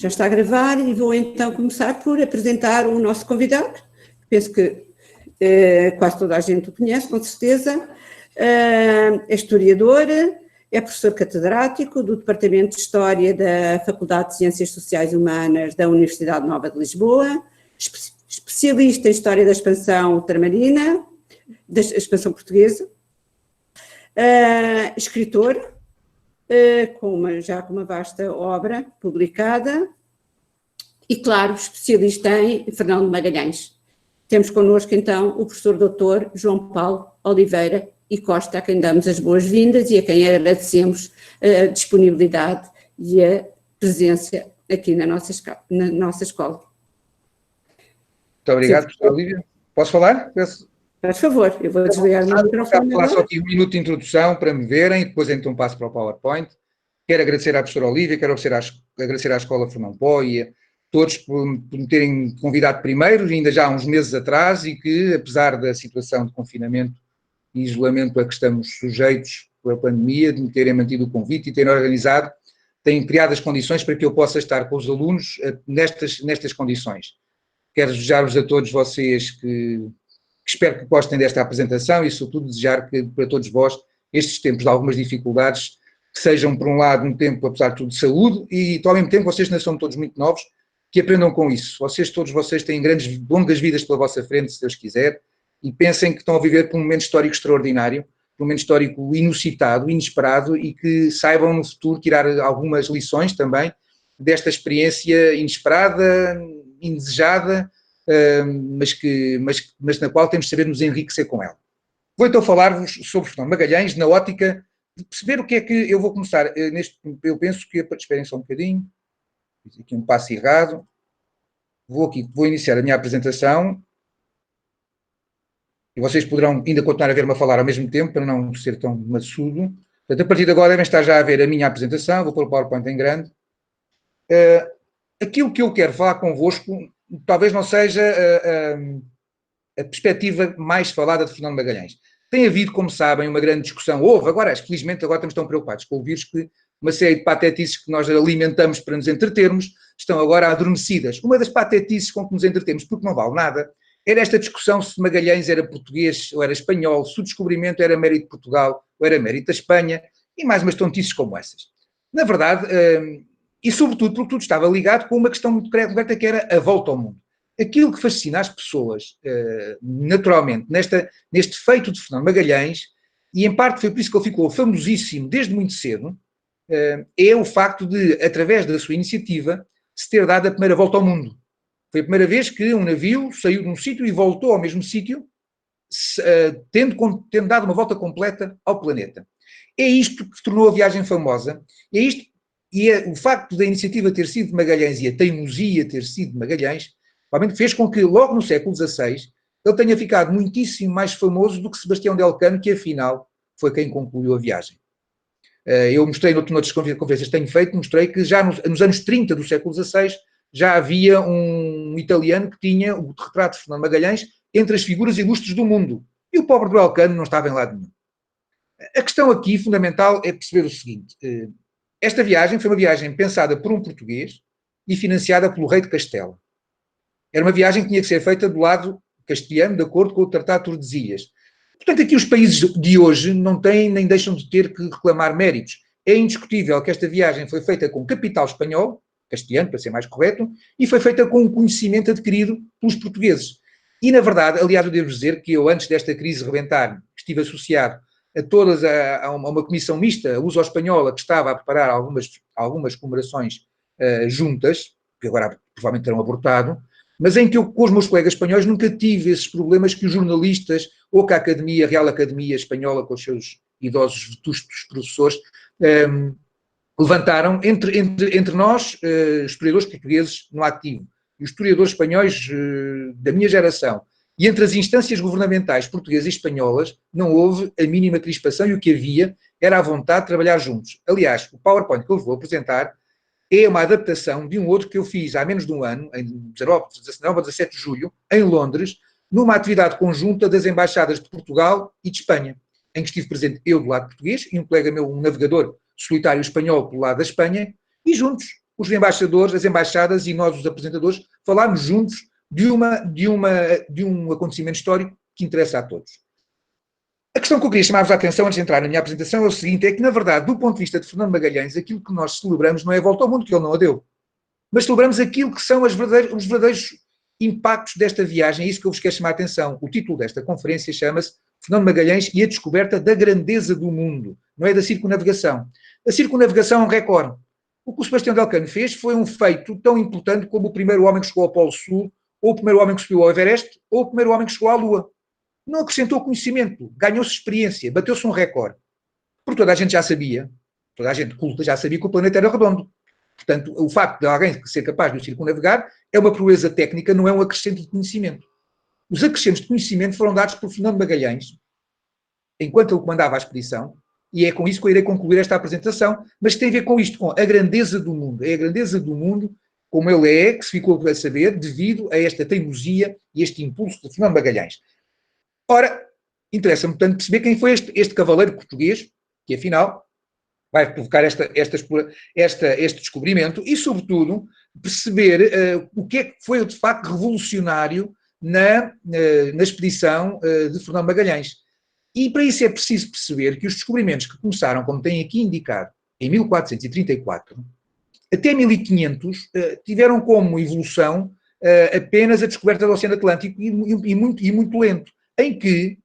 Já está a gravar e vou então começar por apresentar o nosso convidado. Penso que quase toda a gente o conhece, com certeza. É historiador, é professor catedrático do Departamento de História da Faculdade de Ciências Sociais e Humanas da Universidade Nova de Lisboa, especialista em História da Expansão ultramarina, da expansão portuguesa, escritor, já com uma vasta obra publicada, e, claro, especialista em Fernão de Magalhães. Temos connosco, então, o professor doutor João Paulo Oliveira e Costa, a quem damos as boas-vindas e a quem agradecemos a disponibilidade e a presença aqui na nossa escola. Muito obrigado, professora Olívia. Posso falar? Por favor, eu vou desligar o meu microfone. Vou falar só aqui um minuto de introdução para me verem e depois então passo para o PowerPoint. Quero agradecer à professora Olívia, quero agradecer à Escola Fernão Pó e a todos por me terem convidado primeiro, ainda já há uns meses atrás, e que, apesar da situação de confinamento e isolamento a que estamos sujeitos pela pandemia, de me terem mantido o convite e terem organizado, têm criado as condições para que eu possa estar com os alunos nestas condições. Quero desejar-vos a todos vocês que espero que gostem desta apresentação e, sobretudo, desejar que, para todos vós, estes tempos de algumas dificuldades, que sejam, por um lado, um tempo, apesar de tudo, de saúde, e, ao mesmo tempo, vocês ainda são todos muito novos, que aprendam com isso. Todos vocês têm longas vidas pela vossa frente, se Deus quiser, e pensem que estão a viver por um momento histórico extraordinário, por um momento histórico inusitado, inesperado, e que saibam no futuro tirar algumas lições também desta experiência inesperada, indesejada, mas na qual temos de saber nos enriquecer com ela. Vou então falar-vos sobre Fernão Magalhães na ótica de perceber o que é que eu vou começar. Eu penso que, esperem só um bocadinho, fiz aqui um passo errado, vou iniciar a minha apresentação e vocês poderão ainda continuar a ver-me a falar ao mesmo tempo, para não ser tão maçudo. Portanto, a partir de agora devem estar já a ver a minha apresentação, vou pôr o PowerPoint em grande. Aquilo que eu quero falar convosco talvez não seja a perspectiva mais falada de Fernão Magalhães. Tem havido, como sabem, uma grande discussão. Felizmente agora estamos tão preocupados com o vírus que uma série de patetices que nós alimentamos para nos entretermos estão agora adormecidas. Uma das patetices com que nos entretemos, porque não vale nada, era esta discussão se Magalhães era português ou era espanhol, se o descobrimento era mérito de Portugal ou era mérito da Espanha, e mais umas tontices como essas. Na verdade, e sobretudo porque tudo estava ligado com uma questão muito concreta que era a volta ao mundo. Aquilo que fascina as pessoas, naturalmente, neste feito de Fernão Magalhães, e em parte foi por isso que ele ficou famosíssimo desde muito cedo, é o facto de, através da sua iniciativa, se ter dado a primeira volta ao mundo. Foi a primeira vez que um navio saiu de um sítio e voltou ao mesmo sítio, tendo dado uma volta completa ao planeta. É isto que tornou a viagem famosa, o facto da iniciativa ter sido de Magalhães e a teimosia ter sido de Magalhães, realmente fez com que, logo no século XVI, ele tenha ficado muitíssimo mais famoso do que Sebastião de Elcano, que afinal foi quem concluiu a viagem. Eu mostrei noutras conferências que tenho feito, mostrei que já nos anos 30 do século XVI já havia um italiano que tinha o retrato de Fernão Magalhães entre as figuras ilustres do mundo. E o pobre do Elcano não estava em lado nenhum. A questão aqui, fundamental, é perceber o seguinte. Esta viagem foi uma viagem pensada por um português e financiada pelo rei de Castela. Era uma viagem que tinha que ser feita do lado castelhano, de acordo com o Tratado de Tordesilhas. Portanto, aqui os países de hoje não têm nem deixam de ter que reclamar méritos. É indiscutível que esta viagem foi feita com capital espanhol, castelhano, para ser mais correto, e foi feita com um conhecimento adquirido pelos portugueses. E, na verdade, aliás, eu devo dizer que eu, antes desta crise rebentar, estive associado a uma comissão mista, a luso-espanhola, que estava a preparar algumas comemorações juntas, que agora provavelmente terão abortado, mas em que eu, com os meus colegas espanhóis, nunca tive esses problemas que os jornalistas, ou que a Real Academia Espanhola, com os seus idosos vetustos professores, levantaram entre nós, historiadores portugueses no ativo, e os historiadores espanhóis da minha geração, e entre as instâncias governamentais portuguesas e espanholas, não houve a mínima crispação, e o que havia era a vontade de trabalhar juntos. Aliás, o PowerPoint que eu vou apresentar é uma adaptação de um outro que eu fiz há menos de um ano, em 19 ou 17 de julho, em Londres, numa atividade conjunta das embaixadas de Portugal e de Espanha, em que estive presente eu do lado português e um colega meu, um navegador solitário espanhol pelo lado da Espanha, e juntos os embaixadores, as embaixadas e nós, os apresentadores, falarmos juntos de um acontecimento histórico que interessa a todos. A questão que eu queria chamar-vos a atenção antes de entrar na minha apresentação é o seguinte, é que, na verdade, do ponto de vista de Fernando Magalhães, aquilo que nós celebramos não é a volta ao mundo, que ele não a deu, mas celebramos aquilo que são os verdadeiros impactos desta viagem, é isso que eu vos quero chamar a atenção. O título desta conferência chama-se Fernando Magalhães e a descoberta da grandeza do mundo, não é da circunnavegação. A circunnavegação é um recorde. O que o Sebastião de Elcano fez foi um feito tão importante como o primeiro homem que chegou ao Polo Sul, ou o primeiro homem que subiu ao Everest, ou o primeiro homem que chegou à Lua. Não acrescentou conhecimento, ganhou-se experiência, bateu-se um recorde. Porque toda a gente já sabia, toda a gente culta já sabia que o planeta era redondo. Portanto, o facto de alguém ser capaz de o circunnavegar é uma proeza técnica, não é um acrescento de conhecimento. Os acrescentos de conhecimento foram dados por Fernando Magalhães, enquanto ele comandava a expedição, e é com isso que eu irei concluir esta apresentação, mas tem a ver com isto, com a grandeza do mundo. É a grandeza do mundo, como ele é, que se ficou a saber, devido a esta teimosia e este impulso de Fernando Magalhães. Ora, interessa-me, portanto, perceber quem foi este cavaleiro português, que afinal vai provocar este descobrimento, e, sobretudo, perceber o que é que foi, de facto, revolucionário na expedição de Fernando Magalhães. E para isso é preciso perceber que os descobrimentos que começaram, como tem aqui indicado, em 1434, até 1500, tiveram como evolução apenas a descoberta do Oceano Atlântico e muito lento, em que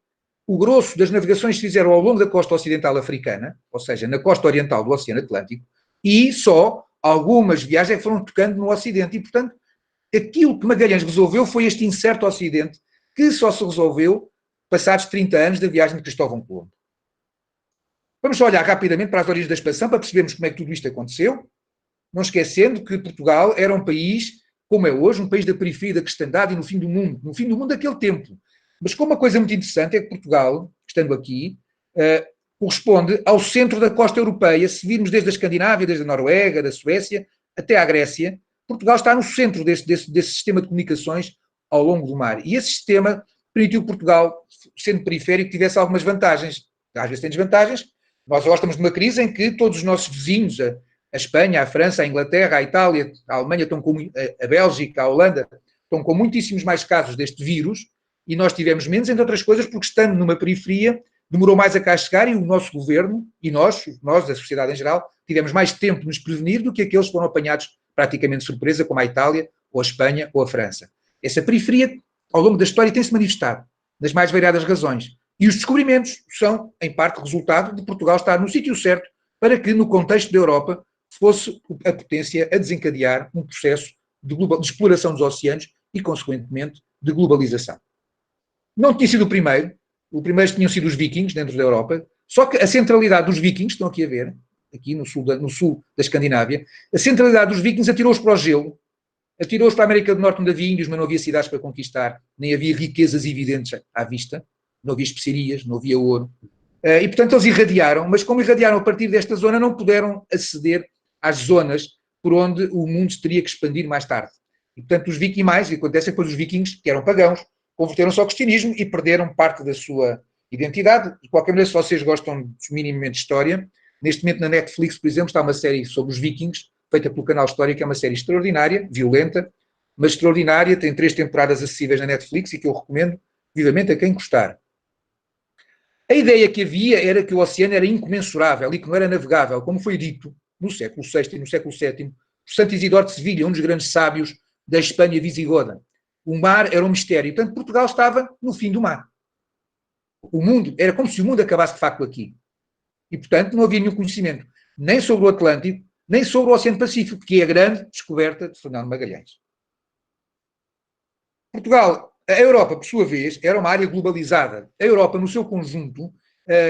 o grosso das navegações se fizeram ao longo da costa ocidental africana, ou seja, na costa oriental do Oceano Atlântico, e só algumas viagens foram tocando no Ocidente. E, portanto, aquilo que Magalhães resolveu foi este incerto Ocidente, que só se resolveu passados 30 anos da viagem de Cristóvão Colombo. Vamos só olhar rapidamente para as origens da expansão, para percebermos como é que tudo isto aconteceu, não esquecendo que Portugal era um país, como é hoje, um país da periferia, da cristandade e no fim do mundo daquele tempo. Mas com uma coisa muito interessante é que Portugal, estando aqui, corresponde ao centro da costa europeia. Se virmos desde a Escandinávia, desde a Noruega, da Suécia, até à Grécia, Portugal está no centro desse sistema de comunicações ao longo do mar. E esse sistema permitiu que Portugal, sendo periférico, tivesse algumas vantagens. Às vezes tem desvantagens. Nós agora estamos numa crise em que todos os nossos vizinhos, a Espanha, a França, a Inglaterra, a Itália, a Alemanha, a Bélgica, a Holanda, estão com muitíssimos mais casos deste vírus, e nós tivemos menos, entre outras coisas, porque estando numa periferia, demorou mais a cá chegar, e o nosso governo, e nós, a sociedade em geral, tivemos mais tempo de nos prevenir do que aqueles que foram apanhados praticamente de surpresa, como a Itália, ou a Espanha, ou a França. Essa periferia, ao longo da história, tem-se manifestado, das mais variadas razões. E os descobrimentos são, em parte, resultado de Portugal estar no sítio certo para que, no contexto da Europa, fosse a potência a desencadear um processo de exploração dos oceanos e, consequentemente, de globalização. Não tinha sido o primeiro. Os primeiros tinham sido os vikings dentro da Europa, só que a centralidade dos vikings, estão aqui a ver, aqui no sul da Escandinávia, a centralidade dos vikings atirou-os para o gelo, atirou-os para a América do Norte, onde havia índios, mas não havia cidades para conquistar, nem havia riquezas evidentes à vista, não havia especiarias, não havia ouro. E, portanto, eles irradiaram, mas como irradiaram a partir desta zona, não puderam aceder às zonas por onde o mundo se teria que expandir mais tarde. E, portanto, os vikings, mais, e acontece depois os vikings, que eram pagãos, converteram-se ao cristianismo e perderam parte da sua identidade. De qualquer maneira, se vocês gostam minimamente de história, neste momento na Netflix, por exemplo, está uma série sobre os vikings, feita pelo canal História, que é uma série extraordinária, violenta, mas extraordinária, tem 3 temporadas acessíveis na Netflix e que eu recomendo vivamente a quem gostar. A ideia que havia era que o oceano era incomensurável e que não era navegável, como foi dito no século VI e no século VII por Santo Isidoro de Sevilha, um dos grandes sábios da Espanha visigoda. O mar era um mistério. Portanto, Portugal estava no fim do mar. O mundo, era como se o mundo acabasse de facto aqui. E, portanto, não havia nenhum conhecimento, nem sobre o Atlântico, nem sobre o Oceano Pacífico, que é a grande descoberta de Fernando Magalhães. Portugal, a Europa, por sua vez, era uma área globalizada. A Europa, no seu conjunto,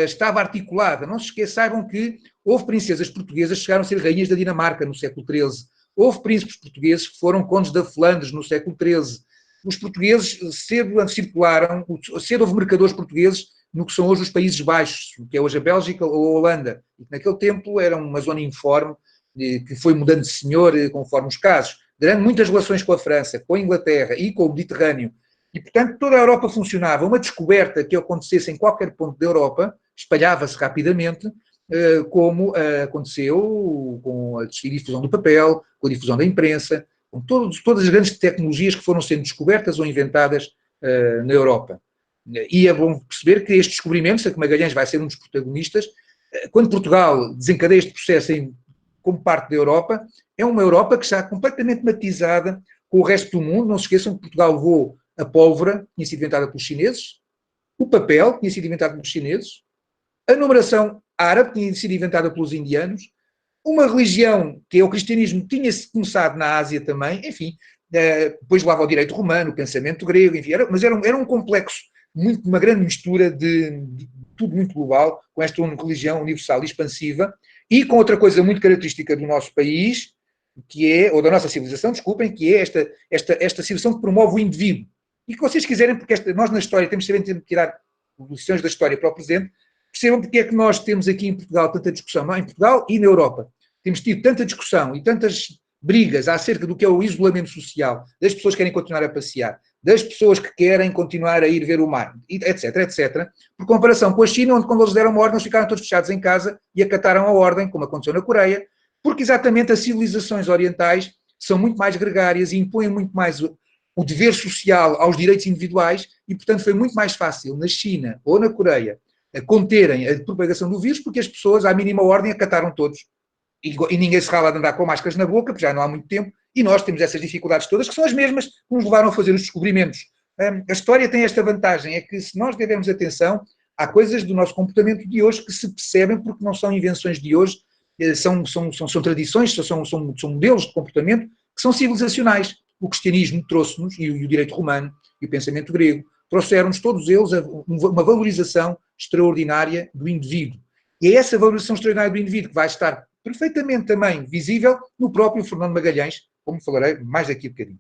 estava articulada. Não se esqueçam que houve princesas portuguesas que chegaram a ser rainhas da Dinamarca no século XIII. Houve príncipes portugueses que foram condes da Flandres no século XIII. Os portugueses cedo circularam, cedo houve mercadores portugueses no que são hoje os Países Baixos, que é hoje a Bélgica ou a Holanda. E que naquele tempo era uma zona informe, que foi mudando de senhor conforme os casos. Durante muitas relações com a França, com a Inglaterra e com o Mediterrâneo. E, portanto, toda a Europa funcionava. Uma descoberta que acontecesse em qualquer ponto da Europa espalhava-se rapidamente como aconteceu com a difusão do papel, com a difusão da imprensa, com todas as grandes tecnologias que foram sendo descobertas ou inventadas na Europa. E é bom perceber que estes descobrimentos, a que Magalhães vai ser um dos protagonistas, quando Portugal desencadeia este processo como parte da Europa, é uma Europa que está completamente matizada com o resto do mundo. Não se esqueçam que Portugal levou a pólvora, tinha sido inventada pelos chineses, o papel, tinha sido inventado pelos chineses, a numeração árabe, tinha sido inventada pelos indianos, uma religião, que é o cristianismo, tinha-se começado na Ásia também, enfim, depois levava ao direito romano, o pensamento grego, enfim, mas era um complexo, uma grande mistura de tudo muito global, com esta religião universal e expansiva, e com outra coisa muito característica do nosso país, que é, ou da nossa civilização, desculpem, que é esta civilização que promove o indivíduo. E que vocês quiserem, porque nós na história temos que tirar lições da história para o presente, percebam porque é que nós temos aqui em Portugal tanta discussão, não, em Portugal e na Europa. Temos tido tanta discussão e tantas brigas acerca do que é o isolamento social, das pessoas que querem continuar a passear, das pessoas que querem continuar a ir ver o mar, etc, etc, por comparação com a China, onde quando eles deram uma ordem, eles ficaram todos fechados em casa e acataram a ordem, como aconteceu na Coreia, porque exatamente as civilizações orientais são muito mais gregárias e impõem muito mais o dever social aos direitos individuais e, portanto, foi muito mais fácil na China ou na Coreia conterem a propagação do vírus, porque as pessoas, à mínima ordem, acataram todos. E ninguém se rala de andar com máscaras na boca, porque já não há muito tempo, e nós temos essas dificuldades todas, que são as mesmas que nos levaram a fazer os descobrimentos. A história tem esta vantagem, é que se nós dermos atenção, há coisas do nosso comportamento de hoje que se percebem porque não são invenções de hoje, são tradições, são modelos de comportamento que são civilizacionais. O cristianismo trouxe-nos, e o direito romano, e o pensamento grego, trouxeram-nos todos eles uma valorização extraordinária do indivíduo. E é essa valorização extraordinária do indivíduo que vai estar perfeitamente também visível no próprio Fernando Magalhães, como falarei mais daqui a bocadinho.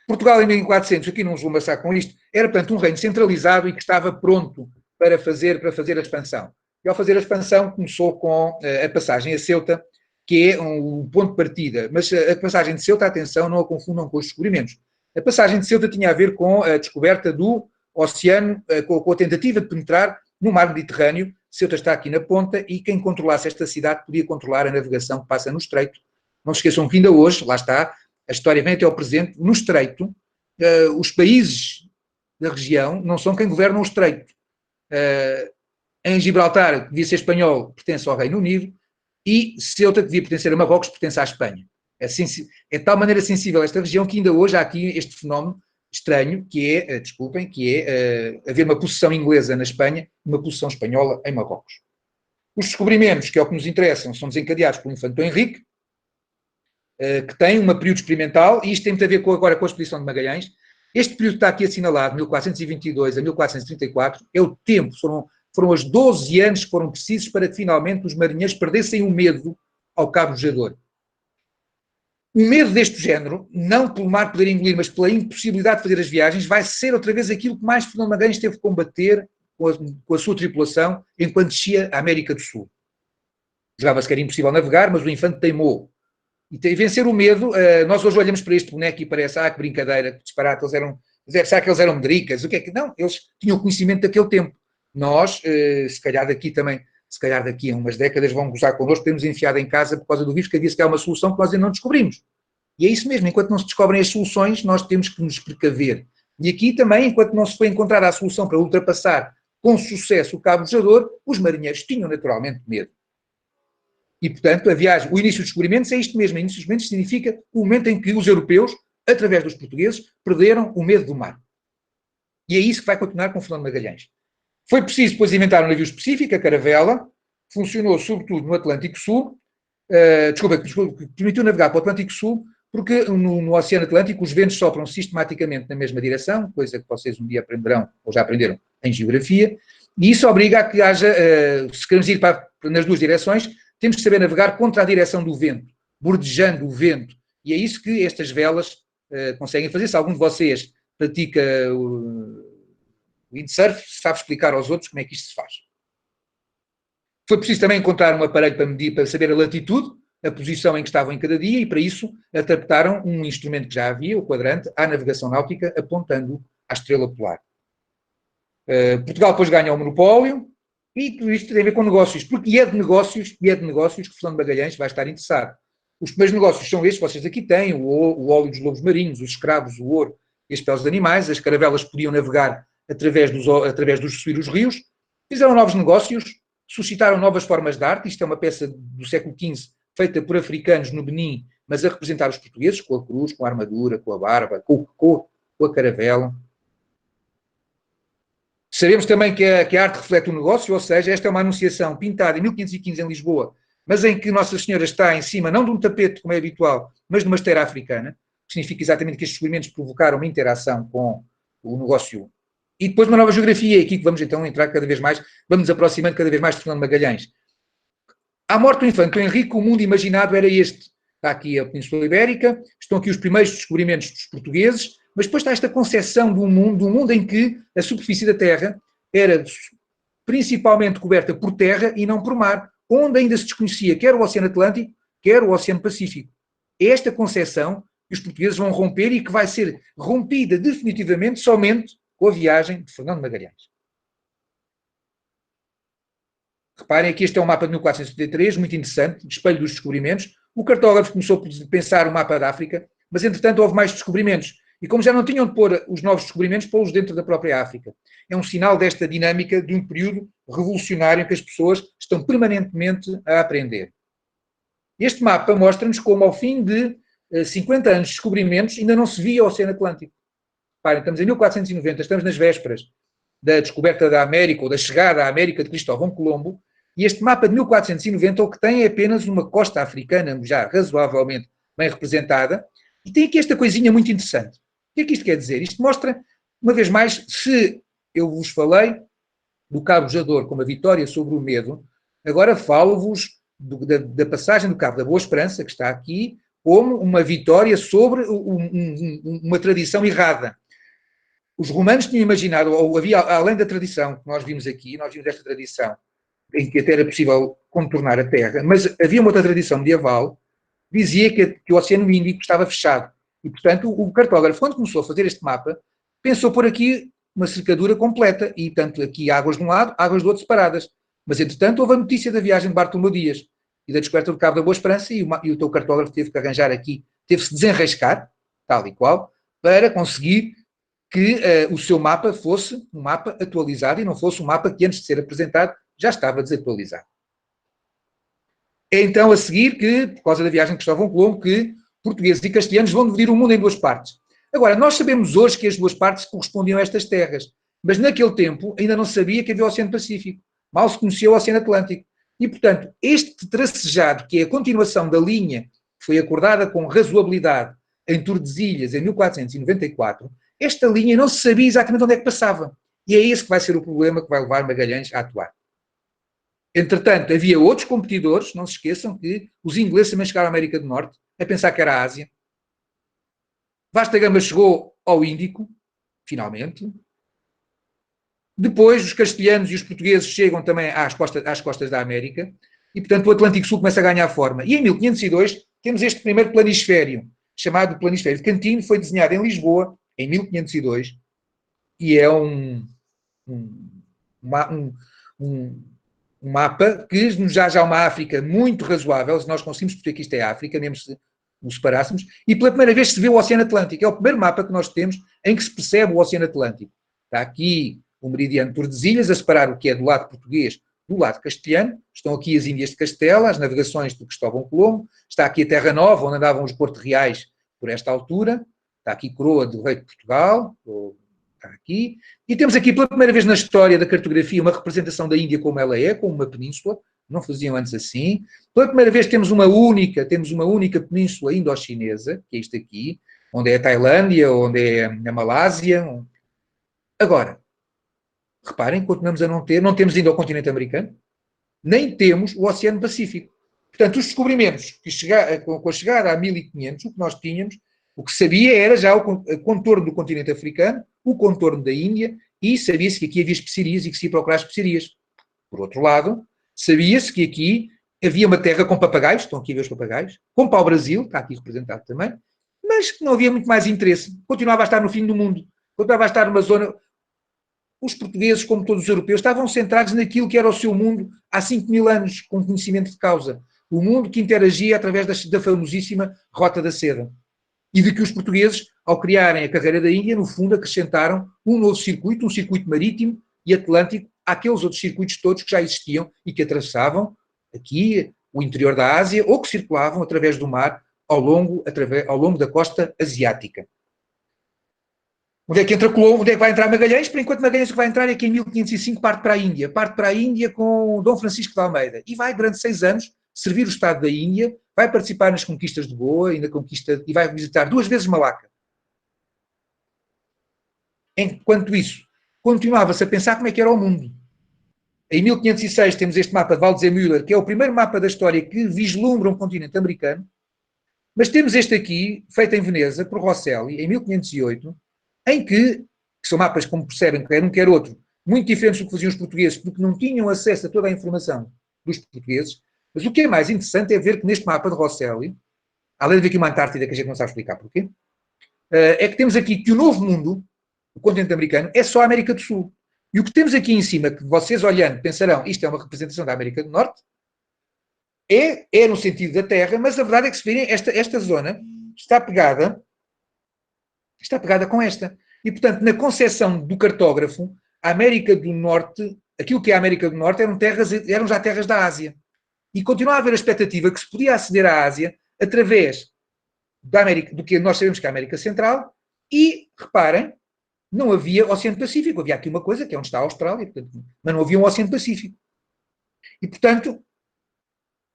Portugal, em 1400, aqui não vos vou amassar com isto, era, portanto, um reino centralizado e que estava pronto para fazer a expansão. E ao fazer a expansão começou com a passagem a Ceuta, que é um ponto de partida. Mas a passagem de Ceuta, atenção, não a confundam com os descobrimentos. A passagem de Ceuta tinha a ver com a descoberta do oceano, com a tentativa de penetrar no mar Mediterrâneo. Ceuta está aqui na ponta e quem controlasse esta cidade podia controlar a navegação que passa no estreito. Não se esqueçam que ainda hoje, lá está, a história vem até ao presente, no estreito, os países da região não são quem governam o estreito. Em Gibraltar, que devia ser espanhol, pertence ao Reino Unido, e Ceuta, que devia pertencer a Marrocos, pertence à Espanha. É de tal maneira sensível esta região que ainda hoje há aqui este fenómeno estranho, que é haver uma possessão inglesa na Espanha e uma possessão espanhola em Marrocos. Os descobrimentos, que é o que nos interessam, são desencadeados pelo infante Dom Henrique, que tem um período experimental, e isto tem muito a ver agora com a expedição de Magalhães. Este período que está aqui assinalado, 1422 a 1434, é o tempo, foram os 12 anos que foram precisos para que finalmente os marinheiros perdessem o medo ao cabo bujador. O medo deste género, não pelo mar poder engolir, mas pela impossibilidade de fazer as viagens, vai ser outra vez aquilo que mais Fernando Magalhães teve de combater com a sua tripulação enquanto descia a América do Sul. Jogava-se que era impossível navegar, mas o infante teimou. E vencer o medo, nós hoje olhamos para este boneco e parece, que brincadeira, que disparate, será que eles eram medricas? O que é que? Não, eles tinham conhecimento daquele tempo. Nós, se calhar daqui a umas décadas vão gozar connosco, temos enfiado em casa por causa do vírus, que havia sequer uma solução que nós ainda não descobrimos. E é isso mesmo, enquanto não se descobrem as soluções, nós temos que nos precaver. E aqui também, enquanto não se foi encontrada a solução para ultrapassar com sucesso o cabo bujador, os marinheiros tinham naturalmente medo. E, portanto, o início dos descobrimentos é isto mesmo. O início dos descobrimentos significa o momento em que os europeus, através dos portugueses, perderam o medo do mar. E é isso que vai continuar com Fernando Magalhães. Foi preciso depois inventar um navio específico, a caravela, funcionou sobretudo no Atlântico Sul, que permitiu navegar para o Atlântico Sul, porque no Oceano Atlântico os ventos sopram sistematicamente na mesma direção, coisa que vocês um dia aprenderão, ou já aprenderam, em geografia, e isso obriga a que haja, se queremos ir nas duas direções, temos que saber navegar contra a direção do vento, bordejando o vento, e é isso que estas velas conseguem fazer. Se algum de vocês pratica o windsurf, sabe explicar aos outros como é que isto se faz. Foi preciso também encontrar um aparelho para medir, para saber a latitude, a posição em que estavam em cada dia, e para isso adaptaram um instrumento que já havia, o quadrante, à navegação náutica, apontando à estrela polar. Portugal depois ganha o monopólio, E tudo isto tem a ver com negócios, porque é de negócios que o Fernando Magalhães vai estar interessado. Os primeiros negócios são estes, vocês aqui têm, o óleo dos lobos marinhos, os escravos, o ouro e as peles de animais, as caravelas podiam navegar através dos subir os rios, fizeram novos negócios, suscitaram novas formas de arte, isto é uma peça do século XV, feita por africanos no Benin, mas a representar os portugueses, com a cruz, com a armadura, com a barba, com a caravela. Sabemos também que a arte reflete o negócio, ou seja, esta é uma anunciação pintada em 1515 em Lisboa, mas em que Nossa Senhora está em cima, não de um tapete, como é habitual, mas de uma esteira africana, que significa exatamente que estes descobrimentos provocaram uma interação com o negócio. E depois uma nova geografia, e aqui que vamos então entrar cada vez mais, vamos nos aproximando cada vez mais de Fernando Magalhães. À morte do infante Henrique, o mundo imaginado era este. Está aqui a Península Ibérica, estão aqui os primeiros descobrimentos dos portugueses, mas depois está esta concepção de um mundo em que a superfície da Terra era principalmente coberta por terra e não por mar, onde ainda se desconhecia quer o Oceano Atlântico, quer o Oceano Pacífico. É esta concepção que os portugueses vão romper e que vai ser rompida definitivamente somente com a viagem de Fernando Magalhães. Reparem que este é um mapa de 1473, muito interessante, de espelho dos descobrimentos. O cartógrafo começou por pensar o mapa da África, mas entretanto houve mais descobrimentos. E como já não tinham de pôr os novos descobrimentos, pô-los dentro da própria África. É um sinal desta dinâmica de um período revolucionário em que as pessoas estão permanentemente a aprender. Este mapa mostra-nos como ao fim de 50 anos de descobrimentos ainda não se via o Oceano Atlântico. Reparem, estamos em 1490, estamos nas vésperas da descoberta da América ou da chegada à América de Cristóvão Colombo, e este mapa de 1490 o que tem é apenas uma costa africana já razoavelmente bem representada, e tem aqui esta coisinha muito interessante. O que é que isto quer dizer? Isto mostra, uma vez mais, se eu vos falei do Cabo Jador como a vitória sobre o medo, agora falo-vos da passagem do Cabo da Boa Esperança, que está aqui, como uma vitória sobre uma tradição errada. Os romanos tinham imaginado, ou havia, além da tradição que nós vimos aqui, nós vimos esta tradição em que até era possível contornar a Terra, mas havia uma outra tradição medieval que dizia que o Oceano Índico estava fechado. E, portanto, o cartógrafo, quando começou a fazer este mapa, pensou por aqui uma cercadura completa, e tanto aqui águas de um lado, águas do outro separadas. Mas, entretanto, houve a notícia da viagem de Bartolomeu Dias e da descoberta do Cabo da Boa Esperança, e o teu cartógrafo teve que arranjar aqui, teve-se desenrascar, tal e qual, para conseguir que o seu mapa fosse um mapa atualizado e não fosse um mapa que, antes de ser apresentado, já estava desatualizado. É então a seguir que, por causa da viagem de Cristóvão Colombo, que portugueses e castelhanos vão dividir o mundo em duas partes. Agora, nós sabemos hoje que as duas partes correspondiam a estas terras, mas naquele tempo ainda não sabia que havia o Oceano Pacífico. Mal se conhecia o Oceano Atlântico. E, portanto, este tracejado, que é a continuação da linha que foi acordada com razoabilidade em Tordesilhas, em 1494, esta linha não se sabia exatamente onde é que passava. E é esse que vai ser o problema que vai levar Magalhães a atuar. Entretanto, havia outros competidores, não se esqueçam que os ingleses também chegaram à América do Norte, a pensar que era a Ásia. Vasco da Gama chegou ao Índico, finalmente. Depois, os castelhanos e os portugueses chegam também às costas da América, e, portanto, o Atlântico Sul começa a ganhar forma. E em 1502 temos este primeiro planisfério, chamado Planisfério de Cantino, foi desenhado em Lisboa, em 1502, e é um mapa que nos dá já uma África muito razoável, se nós conseguimos perceber que isto é África, mesmo se nos separássemos, e pela primeira vez se vê o Oceano Atlântico. É o primeiro mapa que nós temos em que se percebe o Oceano Atlântico. Está aqui o meridiano de Tordesilhas, a separar o que é do lado português do lado castelhano. Estão aqui as Índias de Castela, as navegações de Cristóvão Colombo. Está aqui a Terra Nova, onde andavam os Porto Reais por esta altura. Está aqui Coroa do Rei de Portugal, está aqui. E temos aqui, pela primeira vez na história da cartografia, uma representação da Índia como ela é, como uma península. Não faziam antes assim. Pela primeira vez temos uma única península indo-chinesa, que é isto aqui, onde é a Tailândia, onde é a Malásia. Agora, reparem, continuamos a não temos ainda o continente americano, nem temos o Oceano Pacífico. Portanto, os descobrimentos, com a chegada a 1500, o que nós tínhamos, o que sabia era já o contorno do continente africano, o contorno da Índia, e sabia-se que aqui havia especiarias e que se ia procurar especiarias. Por outro lado, sabia-se que aqui havia uma terra com papagaios, estão aqui a ver os papagaios, com pau-brasil, está aqui representado também, mas que não havia muito mais interesse. Continuava a estar no fim do mundo. Continuava a estar numa zona... os portugueses, como todos os europeus, estavam centrados naquilo que era o seu mundo há 5.000 anos, com conhecimento de causa. O mundo que interagia através da famosíssima Rota da Seda. E de que os portugueses, ao criarem a carreira da Índia, no fundo acrescentaram um novo circuito, um circuito marítimo e atlântico, àqueles outros circuitos todos que já existiam e que atravessavam aqui o interior da Ásia ou que circulavam através do mar ao longo da costa asiática. Onde é que entra Colombo? Onde é que vai entrar Magalhães? Por enquanto, Magalhães que vai entrar é que em 1505 parte para a Índia. Parte para a Índia com Dom Francisco de Almeida. E vai, durante 6 anos, servir o Estado da Índia, vai participar nas conquistas de Goa e vai visitar 2 vezes Malaca. Enquanto isso, continuava-se a pensar como é que era o mundo. Em 1506 temos este mapa de Waldseemüller, que é o primeiro mapa da história que vislumbra um continente americano, mas temos este aqui, feito em Veneza, por Rosselli, em 1508, em que são mapas, como percebem, quer um quer outro, muito diferentes do que faziam os portugueses, porque não tinham acesso a toda a informação dos portugueses, mas o que é mais interessante é ver que neste mapa de Rosselli, além de ver aqui uma Antártida que a gente não sabe explicar porquê, é que temos aqui que o novo mundo, o continente americano, é só a América do Sul. E o que temos aqui em cima, que vocês olhando pensarão, isto é uma representação da América do Norte, é no sentido da Terra, mas a verdade é que se virem, esta zona está pegada com esta. E, portanto, na concepção do cartógrafo, a América do Norte, aquilo que é a América do Norte eram já terras da Ásia. E continua a haver a expectativa que se podia aceder à Ásia através da América, do que nós sabemos que é a América Central, e, reparem, não havia Oceano Pacífico. Havia aqui uma coisa, que é onde está a Austrália, portanto, mas não havia um Oceano Pacífico. E, portanto,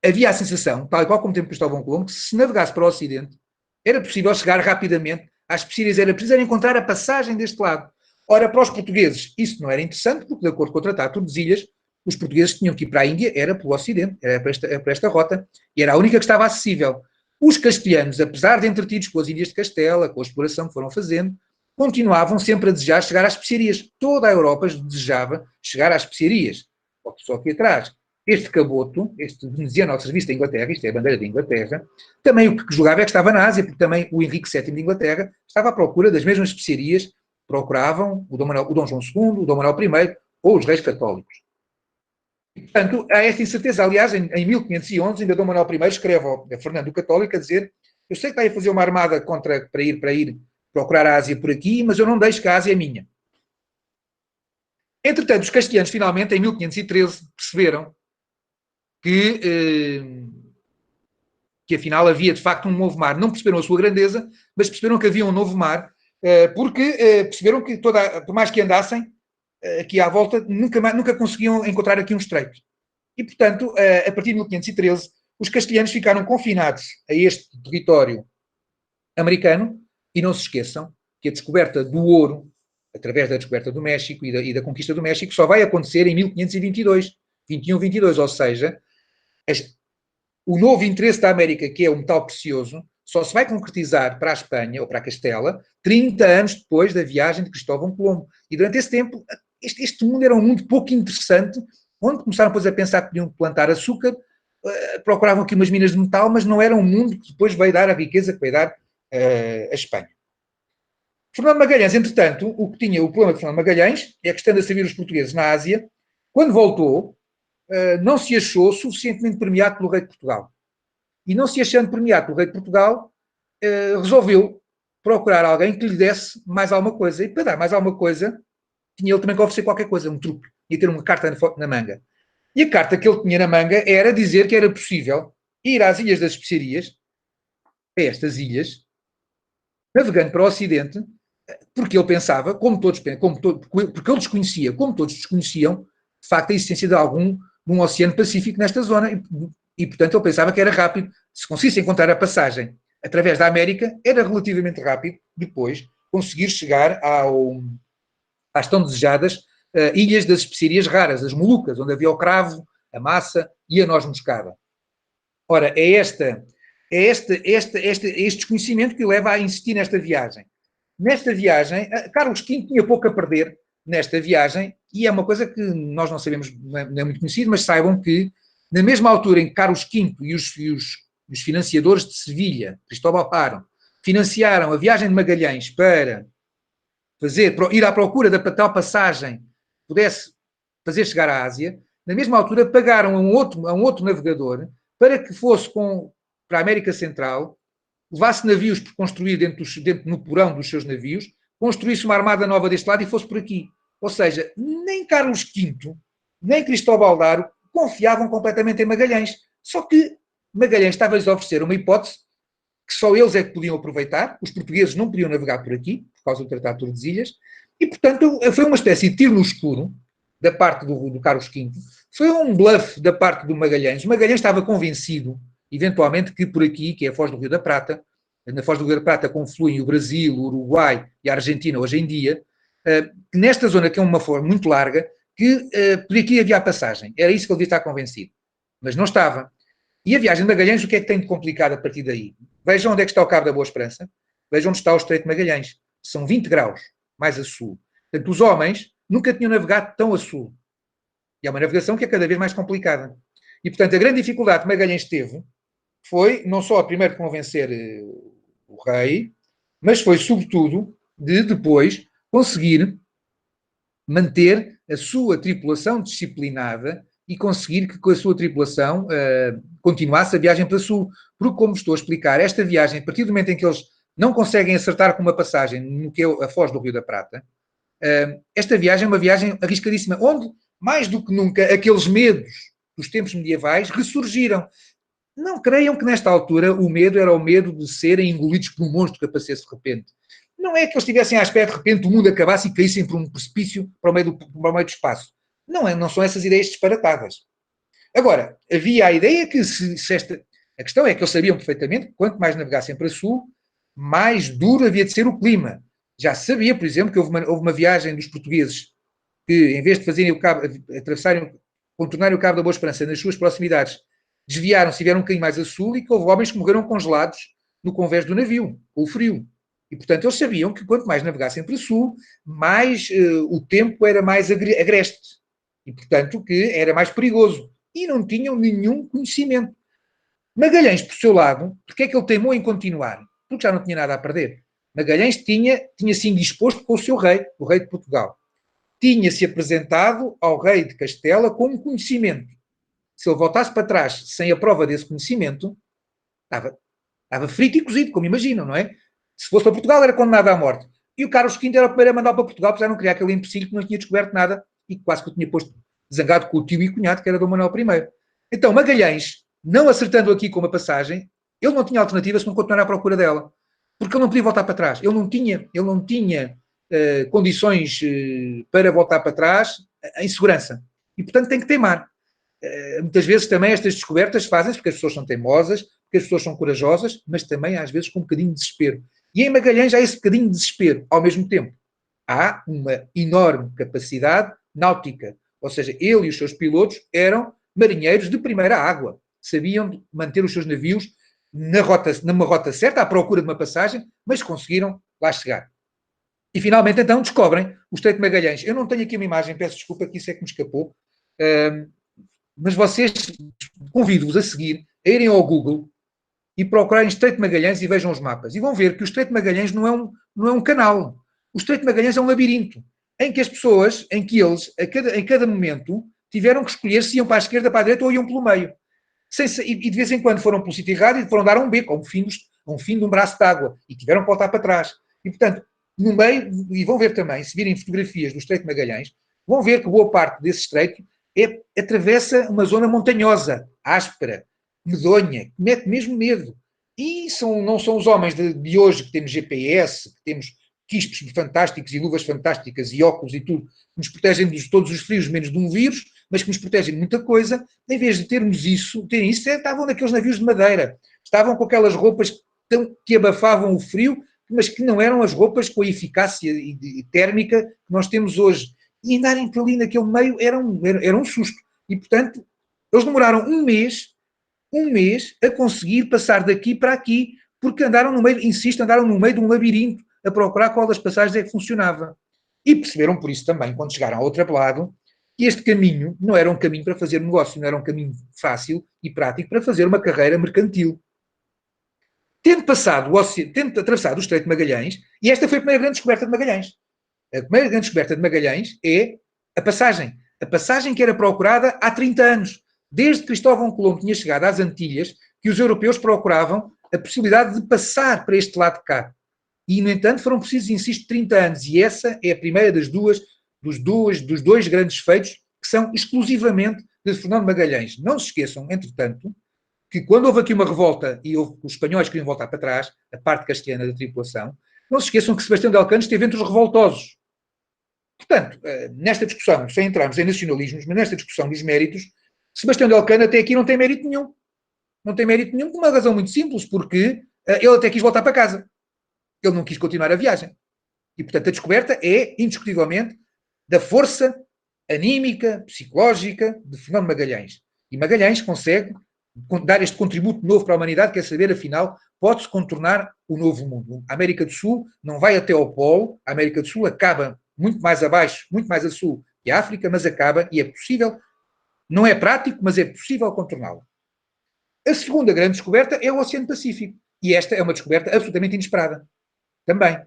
havia a sensação, tal e qual como tem Cristóvão Colombo, que se navegasse para o Ocidente, era possível chegar rapidamente às especiarias, era preciso encontrar a passagem deste lado. Ora, para os portugueses, isso não era interessante, porque, de acordo com o Tratado de Tordesilhas, os portugueses tinham que ir para a Índia, era pelo Ocidente, era para esta rota, e era a única que estava acessível. Os castelhanos, apesar de entretidos com as Índias de Castela, com a exploração que foram fazendo, continuavam sempre a desejar chegar às especiarias. Toda a Europa desejava chegar às especiarias. Só aqui atrás, este caboto, este veneziano ao serviço da Inglaterra, isto é a bandeira da Inglaterra, também o que julgava é que estava na Ásia, porque também o Henrique VII de Inglaterra estava à procura das mesmas especiarias, procuravam o Dom João II, o Dom Manuel I ou os reis católicos. E, portanto, há esta incerteza. Aliás, em 1511, ainda Dom Manuel I escreve a Fernando o Católico a dizer: eu sei que está a fazer uma armada para ir procurar a Ásia por aqui, mas eu não deixo que a Ásia é minha. Entretanto, os castelhanos, finalmente, em 1513, perceberam que afinal havia, de facto, um novo mar. Não perceberam a sua grandeza, mas perceberam que havia um novo mar, porque perceberam que, por mais que andassem aqui à volta, nunca conseguiam encontrar aqui um estreito. E, portanto, a partir de 1513, os castelhanos ficaram confinados a este território americano. E não se esqueçam que a descoberta do ouro, através da descoberta do México e da conquista do México, só vai acontecer em 1522, 21-22, ou seja, o novo interesse da América, que é o metal precioso, só se vai concretizar para a Espanha, ou para a Castela, 30 anos depois da viagem de Cristóvão Colombo. E durante esse tempo, este mundo era um mundo pouco interessante, onde começaram depois a pensar que podiam plantar açúcar, procuravam aqui umas minas de metal, mas não era um mundo que depois veio dar a riqueza que veio dar a Espanha. Fernando Magalhães, entretanto, o problema de Fernando Magalhães é que, estando a servir os portugueses na Ásia, quando voltou, não se achou suficientemente premiado pelo rei de Portugal. E não se achando premiado pelo rei de Portugal, resolveu procurar alguém que lhe desse mais alguma coisa. E para dar mais alguma coisa, tinha ele também que oferecer qualquer coisa, um truque. Ia ter uma carta na manga. E a carta que ele tinha na manga era dizer que era possível ir às Ilhas das Especiarias, a estas ilhas, navegando para o Ocidente, porque ele pensava, porque ele desconhecia, como todos desconheciam, de facto, a existência de um Oceano Pacífico nesta zona, e portanto ele pensava que era rápido, se conseguisse encontrar a passagem através da América, era relativamente rápido depois conseguir chegar às tão desejadas ilhas das especiarias raras, as Molucas, onde havia o cravo, a massa e a noz moscada. Ora, é este desconhecimento que o leva a insistir nesta viagem. Nesta viagem, Carlos V tinha pouco a perder nesta viagem, e é uma coisa que nós não sabemos, não é muito conhecido, mas saibam que, na mesma altura em que Carlos V e os financiadores de Sevilha, Cristóbal Haro, financiaram a viagem de Magalhães para ir à procura da tal passagem pudesse fazer chegar à Ásia, na mesma altura pagaram a um outro navegador para que fosse para a América Central, levasse navios por construir no porão dos seus navios, construísse uma armada nova deste lado e fosse por aqui. Ou seja, nem Carlos V, nem Cristóbal Daro confiavam completamente em Magalhães. Só que Magalhães estava-lhes a oferecer uma hipótese que só eles é que podiam aproveitar, os portugueses não podiam navegar por aqui, por causa do Tratado de Tordesilhas, e, portanto, foi uma espécie de tiro no escuro da parte do Carlos V, foi um bluff da parte do Magalhães. O Magalhães estava convencido, eventualmente, que por aqui, que é a Foz do Rio da Prata, na Foz do Rio da Prata confluem o Brasil, o Uruguai e a Argentina hoje em dia, que nesta zona, que é uma forma muito larga, que por aqui havia a passagem. Era isso que ele devia estar convencido. Mas não estava. E a viagem de Magalhães, o que é que tem de complicado a partir daí? Vejam onde é que está o Cabo da Boa Esperança. Vejam onde está o Estreito de Magalhães. São 20 graus mais a sul. Portanto, os homens nunca tinham navegado tão a sul. E é uma navegação que é cada vez mais complicada. E, portanto, a grande dificuldade que Magalhães teve foi não só primeiro de convencer o rei, mas foi, sobretudo, de depois conseguir manter a sua tripulação disciplinada e conseguir que com a sua tripulação continuasse a viagem para sul. Porque, como estou a explicar, esta viagem, a partir do momento em que eles não conseguem acertar com uma passagem no que é a Foz do Rio da Prata, esta viagem é uma viagem arriscadíssima, onde, mais do que nunca, aqueles medos dos tempos medievais ressurgiram. Não creiam que nesta altura o medo era o medo de serem engolidos por um monstro que aparecesse de repente. Não é que eles estivessem à espera de repente o mundo acabasse e caíssem por um precipício para o meio do espaço. Não são essas ideias disparatadas. Agora, havia a ideia que a questão é que eles sabiam perfeitamente que quanto mais navegassem para sul, mais duro havia de ser o clima. Já se sabia, por exemplo, que houve uma viagem dos portugueses que, em vez de fazerem contornarem o Cabo da Boa Esperança nas suas proximidades, desviaram-se e vieram um bocadinho mais a sul e que houve homens que morreram congelados no convés do navio, com o frio. E, portanto, eles sabiam que quanto mais navegassem para sul, mais o tempo era mais agreste. E, portanto, que era mais perigoso. E não tinham nenhum conhecimento. Magalhães, por seu lado, porque é que ele teimou em continuar? Porque já não tinha nada a perder. Magalhães tinha-se indisposto com o seu rei, o rei de Portugal. Tinha-se apresentado ao rei de Castela com um conhecimento. Se ele voltasse para trás sem a prova desse conhecimento, estava frito e cozido, como imaginam, não é? Se fosse para Portugal, era condenado à morte. E o Carlos V era o primeiro a mandar para Portugal, porque já não queria aquele empecilho que não tinha descoberto nada e quase que o tinha posto zangado com o tio e cunhado, que era Dom Manuel I. Então, Magalhães, não acertando aqui com uma passagem, ele não tinha alternativa se não continuar à procura dela. Porque ele não podia voltar para trás. Ele não tinha condições para voltar para trás em segurança. E, portanto, tem que teimar. Muitas vezes também estas descobertas fazem-se porque as pessoas são teimosas, porque as pessoas são corajosas, mas também às vezes com um bocadinho de desespero. E em Magalhães há esse bocadinho de desespero. Ao mesmo tempo, há uma enorme capacidade náutica. Ou seja, ele e os seus pilotos eram marinheiros de primeira água. Sabiam manter os seus navios numa rota certa, à procura de uma passagem, mas conseguiram lá chegar. E finalmente, então, descobrem o Estreito de Magalhães. Eu não tenho aqui uma imagem, peço desculpa, que isso é que me escapou, mas vocês, convido-vos a seguir, a irem ao Google e procurarem Estreito de Magalhães e vejam os mapas. E vão ver que o Estreito de Magalhães não é um canal. O Estreito de Magalhães é um labirinto, em que as pessoas, em que eles, em cada momento, tiveram que escolher se iam para a esquerda, para a direita ou iam pelo meio. E de vez em quando foram pelo sítio errado e foram dar um beco, a um fim de um braço de água, e tiveram que voltar para trás. E, portanto, no meio, e vão ver também, se virem fotografias do Estreito de Magalhães, vão ver que boa parte desse estreito atravessa uma zona montanhosa, áspera, medonha, que mete mesmo medo. E não são os homens de hoje que temos GPS, que temos quispos fantásticos e luvas fantásticas e óculos e tudo, que nos protegem de todos os frios menos de um vírus, mas que nos protegem de muita coisa. Em vez de terem isso, estavam naqueles navios de madeira, estavam com aquelas roupas que abafavam o frio, mas que não eram as roupas com a eficácia térmica que nós temos hoje. E andarem por ali naquele meio era um susto. E, portanto, eles demoraram um mês a conseguir passar daqui para aqui, porque andaram no meio de um labirinto a procurar qual das passagens é que funcionava. E perceberam por isso também, quando chegaram ao outro lado, que este caminho não era um caminho para fazer negócio, não era um caminho fácil e prático para fazer uma carreira mercantil. Tendo atravessado o Estreito de Magalhães, e esta foi a primeira grande descoberta de Magalhães. A primeira grande descoberta de Magalhães é A passagem que era procurada há 30 anos. Desde que Cristóvão Colombo tinha chegado às Antilhas, que os europeus procuravam a possibilidade de passar para este lado de cá. E, no entanto, foram precisos, insisto, 30 anos. E essa é a primeira dos dois grandes feitos que são exclusivamente de Fernando Magalhães. Não se esqueçam, entretanto, que quando houve aqui uma revolta e os espanhóis queriam voltar para trás, a parte castelhana da tripulação, não se esqueçam que Sebastião de Elcano esteve entre os revoltosos. Portanto, nesta discussão, sem entrarmos em nacionalismos, mas nesta discussão dos méritos, Sebastião de Elcano até aqui não tem mérito nenhum. Não tem mérito nenhum por uma razão muito simples, porque ele até quis voltar para casa. Ele não quis continuar a viagem. E, portanto, a descoberta é, indiscutivelmente, da força anímica, psicológica de Fernando Magalhães. E Magalhães consegue dar este contributo novo para a humanidade, quer saber, afinal, pode-se contornar o novo mundo. A América do Sul não vai até ao Polo, a América do Sul acaba muito mais abaixo, muito mais a sul que a África, mas acaba, e é possível, não é prático, mas é possível contorná-la. A segunda grande descoberta é o Oceano Pacífico. E esta é uma descoberta absolutamente inesperada. Também.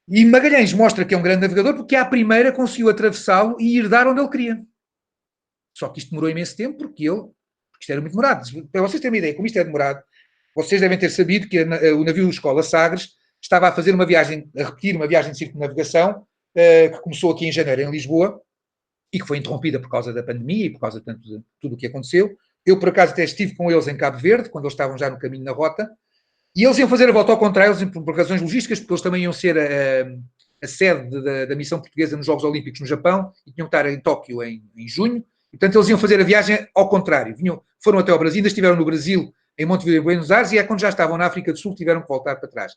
E Magalhães mostra que é um grande navegador porque à primeira conseguiu atravessá-lo e ir dar onde ele queria. Só que isto demorou imenso tempo porque isto era muito demorado. Para vocês terem uma ideia, como isto é demorado, vocês devem ter sabido que o navio Escola Sagres estava a fazer uma viagem, a repetir uma viagem de circunnavegação, que começou aqui em janeiro, em Lisboa, e que foi interrompida por causa da pandemia e por causa de tudo o que aconteceu. Eu, por acaso, até estive com eles em Cabo Verde, quando eles estavam já no caminho na rota, e eles iam fazer a volta ao contrário, por razões logísticas, porque eles também iam ser a sede da missão portuguesa nos Jogos Olímpicos no Japão, e tinham que estar em Tóquio em junho, e, portanto, eles iam fazer a viagem ao contrário. Foram até ao Brasil, ainda estiveram no Brasil, em Montevideo e Buenos Aires, e é quando já estavam na África do Sul, tiveram que voltar para trás.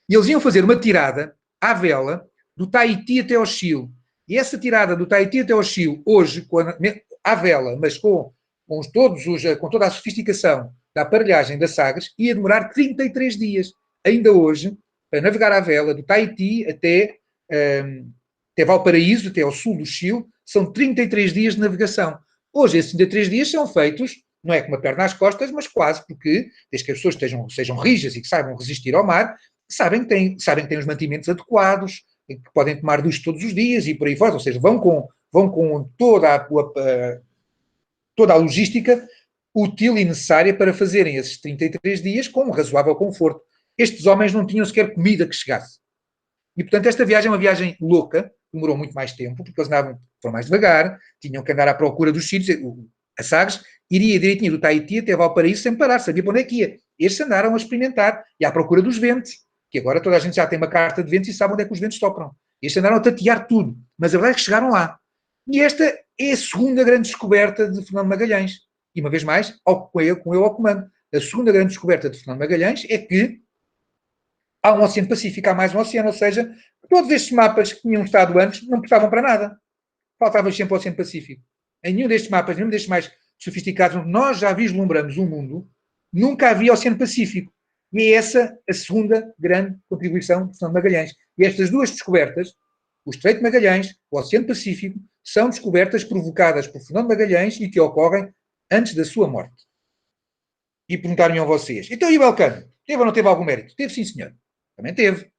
E eles iam fazer uma tirada à vela do Tahiti até ao Chile. E essa tirada do Tahiti até ao Chile, hoje, à vela, mas com toda a sofisticação da aparelhagem da Sagres, ia demorar 33 dias. Ainda hoje, para navegar à vela do Tahiti até Valparaíso, até ao sul do Chile, são 33 dias de navegação. Hoje, esses 33 dias são feitos, não é com uma perna às costas, mas quase, porque, desde que as pessoas sejam rijas e que saibam resistir ao mar, sabem que têm os mantimentos adequados, que podem tomar duche todos os dias e por aí fora, ou seja, vão com toda a logística útil e necessária para fazerem esses 33 dias com um razoável conforto. Estes homens não tinham sequer comida que chegasse. E, portanto, esta viagem é uma viagem louca, demorou muito mais tempo, porque eles foram mais devagar, tinham que andar à procura dos sítios. A Sagres iria direitinho do Tahiti até Valparaíso sem parar, sabia para onde é que ia. Estes andaram a experimentar e à procura dos ventos, que agora toda a gente já tem uma carta de ventos e sabe onde é que os ventos sopram. Estes andaram a tatear tudo, mas a verdade é que chegaram lá. E esta é a segunda grande descoberta de Fernando Magalhães. E, uma vez mais, com ele ao comando. A segunda grande descoberta de Fernando Magalhães é que há um Oceano Pacífico, há mais um oceano, ou seja, todos estes mapas que tinham estado antes não precisavam para nada. Faltava sempre o Oceano Pacífico. Em nenhum destes mapas, nenhum destes mais sofisticados, onde nós já vislumbramos um mundo, nunca havia Oceano Pacífico. E é essa a segunda grande contribuição de Fernando Magalhães. E estas duas descobertas, o Estreito de Magalhães, o Oceano Pacífico, são descobertas provocadas por Fernando Magalhães e que ocorrem antes da sua morte. E perguntaram-me a vocês, então e o Elcano? Teve ou não teve algum mérito? Teve, sim, senhor. Também teve.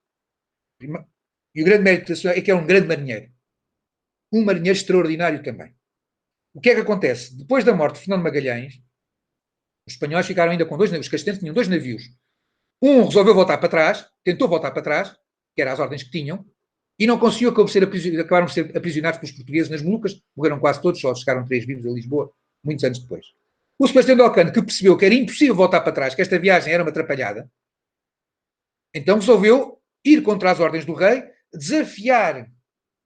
E o grande mérito da sua é que é um grande marinheiro. Um marinheiro extraordinário também. O que é que acontece? Depois da morte de Fernando Magalhães, os espanhóis ficaram ainda com dois navios, os castelhanos tinham dois navios. Um resolveu voltar para trás, tentou voltar para trás, que eram as ordens que tinham, e não conseguiu, acabaram por ser aprisionados pelos portugueses nas Molucas, morreram quase todos, só chegaram 3 vivos a Lisboa, muitos anos depois. O Sebastião de Elcano, que percebeu que era impossível voltar para trás, que esta viagem era uma atrapalhada, então resolveu ir contra as ordens do rei, desafiar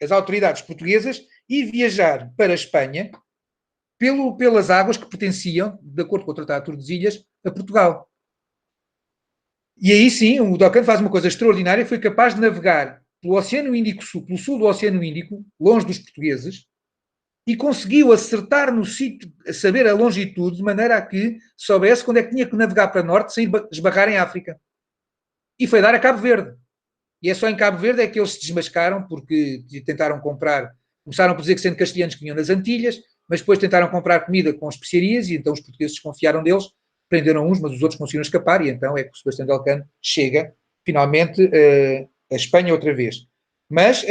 as autoridades portuguesas e viajar para a Espanha pelas águas que pertenciam, de acordo com o Tratado de Tordesilhas, a Portugal. E aí sim, o Elcano faz uma coisa extraordinária, foi capaz de navegar pelo Oceano Índico Sul, pelo sul do Oceano Índico, longe dos portugueses, e conseguiu acertar no sítio, saber a longitude, de maneira a que soubesse quando é que tinha que navegar para norte sem esbarrar em África. E foi dar a Cabo Verde. E é só em Cabo Verde é que eles se desmascaram, porque tentaram comprar, começaram por dizer que sendo castelhanos que vinham nas Antilhas, mas depois tentaram comprar comida com especiarias e então os portugueses desconfiaram deles, prenderam uns, mas os outros conseguiram escapar e então é que o Sebastião de Elcano chega, finalmente, a Espanha outra vez. Mas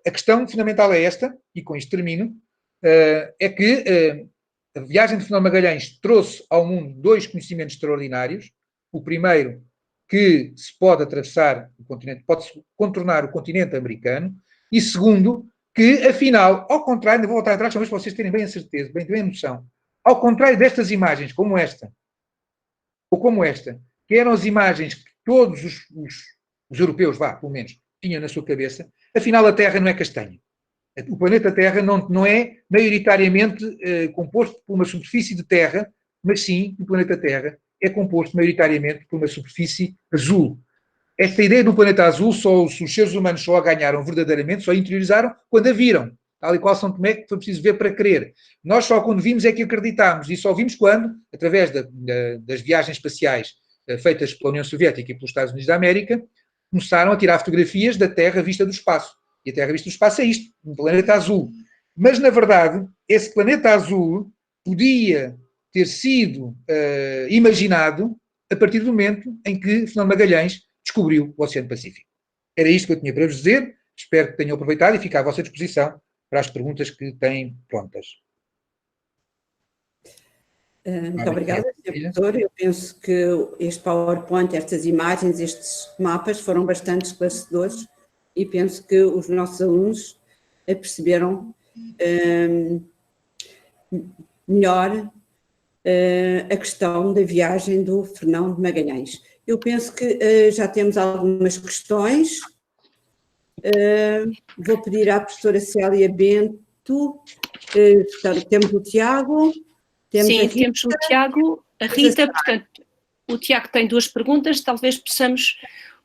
a questão fundamental é esta, e com isto termino, é que a viagem de Fernão Magalhães trouxe ao mundo 2 conhecimentos extraordinários. O primeiro, que se pode atravessar o continente, pode-se contornar o continente americano, e segundo, que afinal, ao contrário, vou voltar atrás, talvez para vocês terem bem a certeza, bem a noção, ao contrário destas imagens, como esta, ou como esta, que eram as imagens que todos os europeus, pelo menos, tinham na sua cabeça, afinal a Terra não é castanha. O planeta Terra não é maioritariamente composto por uma superfície de terra, mas sim, o planeta Terra é composto maioritariamente por uma superfície azul. Esta ideia do planeta azul, os seres humanos só a ganharam verdadeiramente, só a interiorizaram quando a viram. Tal e qual São Tomé, que foi preciso ver para crer. Nós só quando vimos é que acreditámos, e só vimos quando, através das viagens espaciais feitas pela União Soviética e pelos Estados Unidos da América, começaram a tirar fotografias da Terra vista do espaço. E a Terra vista do espaço é isto, um planeta azul. Mas, na verdade, esse planeta azul podia ter sido imaginado a partir do momento em que Fernão Magalhães descobriu o Oceano Pacífico. Era isto que eu tinha para vos dizer. Espero que tenham aproveitado e fico à vossa disposição para as perguntas que têm prontas. Muito obrigada, Sr. Professor. Eu penso que este PowerPoint, estas imagens, estes mapas foram bastante esclarecedores e penso que os nossos alunos perceberam melhor a questão da viagem do Fernão de Magalhães. Eu penso que já temos algumas questões. Vou pedir à professora Célia Bento, temos o Tiago. Sim, temos o Tiago, a Rita, portanto, o Tiago tem 2 perguntas, talvez possamos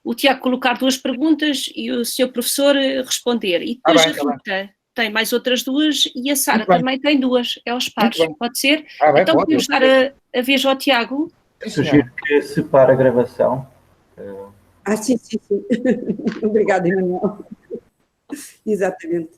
o Tiago colocar 2 perguntas e o Sr. Professor responder. E depois a Rita tem mais outras 2 e a Sara também tem 2, é aos pares, pode ser? Então podemos dar a vez ao Tiago. Sugiro que separe a gravação. Sim. Obrigada, Emanuel. Exatamente.